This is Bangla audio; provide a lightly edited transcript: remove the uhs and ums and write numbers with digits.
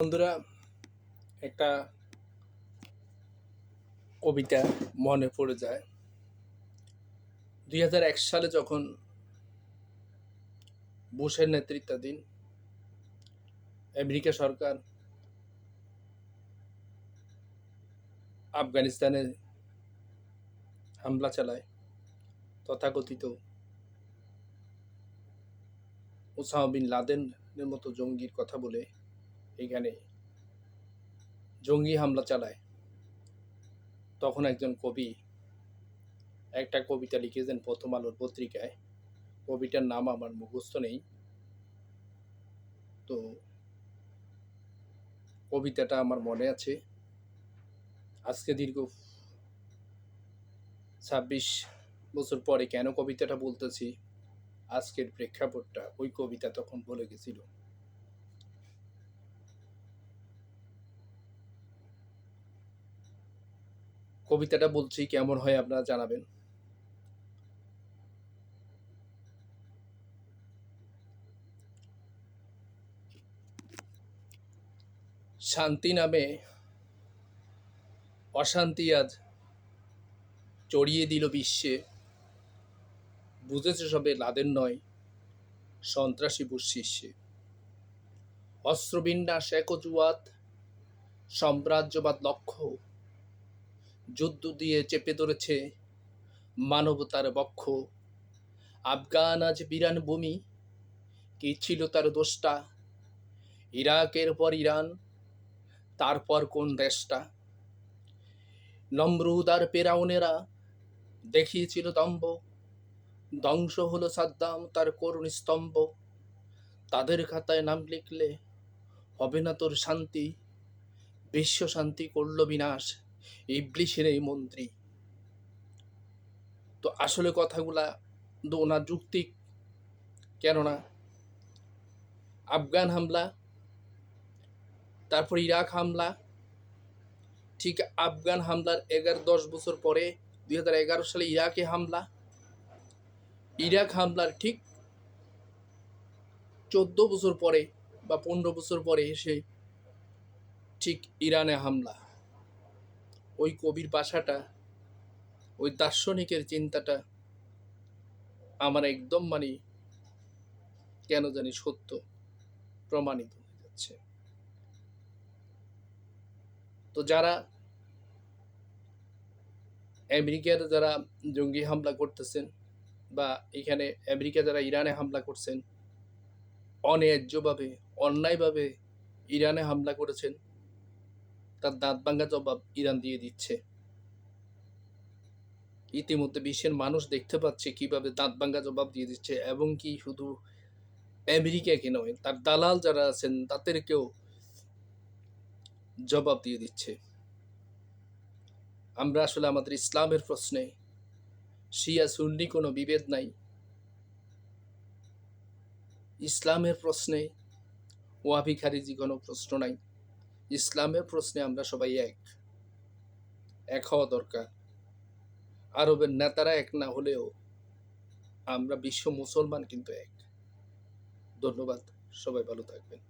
বন্ধুরা, একটা কবিতা মনে পড়ে যায়। ২০০১ সালে যখন বুশের নেতৃত্বাধীন আমেরিকা সরকার আফগানিস্তানে হামলা চালায়, তথাকথিত ওসামা বিন লাদেনের মতো জঙ্গির কথা বলে এখানে জঙ্গি হামলা চালায়, তখন একজন কবি একটা কবিতা লিখেছেন প্রথম আলোর পত্রিকায়। কবিতার নাম আমার মুখস্থ নেই, তো কবিতাটা আমার মনে আছে। আজকে দীর্ঘ ২৬ বছর পরে কেন কবিতাটা বলতেছি, আজকের প্রেক্ষাপটটা ওই কবিতা তখন বলে গেছিল। কবিতাটা বলছি, কেমন হয় আপনারা জানাবেন। শান্তি নামে অশান্তি আজ চড়িয়ে দিল বিশ্বে, বুঝেছে সবে লাদেন নয় সন্ত্রাসী বুশ শীর্ষে। অস্ত্রবিন্যাস এক অজুহাত, সাম্রাজ্যবাদ লক্ষ্য, যুদ্ধ দিয়ে চেপে ধরেছে মানবতার বক্ষ। আফগান আজ বিরান ভূমি, কি ছিল তার দোষটা? ইরাকের পর ইরান, তারপর কোন দেশটা? নমরুদ আর ফেরাউনেরা দেখিয়েছিল দম্ভ, ধ্বংস হলো সাদ্দাম তার করুণ স্তম্ভ। তাদের খাতায় নাম লিখলে হবে না তোর শান্তি, বিশ্ব শান্তি করল বিনাশ ইবলিসের এই মন্ত্রী। তো আসলে কথাগুলা তো ওনার যুক্তি, কেননা আফগান হামলা, তারপর ইরাক হামলা, ঠিক আফগান হামলার ১১-১০ বছর পরে ২০১১ সালে ইরাকে হামলা, ইরাক হামলার ঠিক ১৪ বছর পরে বা ১৫ বছর পরে এসে ঠিক ইরানে হামলা। ওই কবির ভাষাটা, ওই দার্শনিকের চিন্তাটা আমার একদম কেন জানি সত্য প্রমাণিত হয়ে যাচ্ছে। তো যারা আমেরিকার যারা জঙ্গি হামলা করতেছেন, বা এখানে আমেরিকা যারা ইরানে হামলা করছেন, অন্যায্যভাবে অন্যায়ভাবে ইরানে হামলা করেছেন, তার দাঁত ভাঙ্গা জবাব ইরান দিয়ে দিচ্ছে। ইতিমধ্যে বিশ্বের মানুষ দেখতে পাচ্ছে কিভাবে দাঁত ভাঙ্গা জবাব দিয়ে দিচ্ছে, এবং কি শুধু আমেরিকাকে নয়, তার দালাল যারা আছেন তাদেরকেও জবাব দিয়ে দিচ্ছে। আমরা আসলে আমাদের ইসলামের প্রশ্নে শিয়া সুন্নি কোনো বিভেদ নাই। ইসলামের প্রশ্নে ওয়াহাবি খারিজি কোনো প্রশ্ন নাই। ইসলামের প্রশ্নে আমরা সবাই এক হওয়া দরকার। আরবের নেতারা এক না হলেও আমরা বিশ্ব মুসলমান কিন্তু এক। ধন্যবাদ, সবাই ভালো থাকবেন।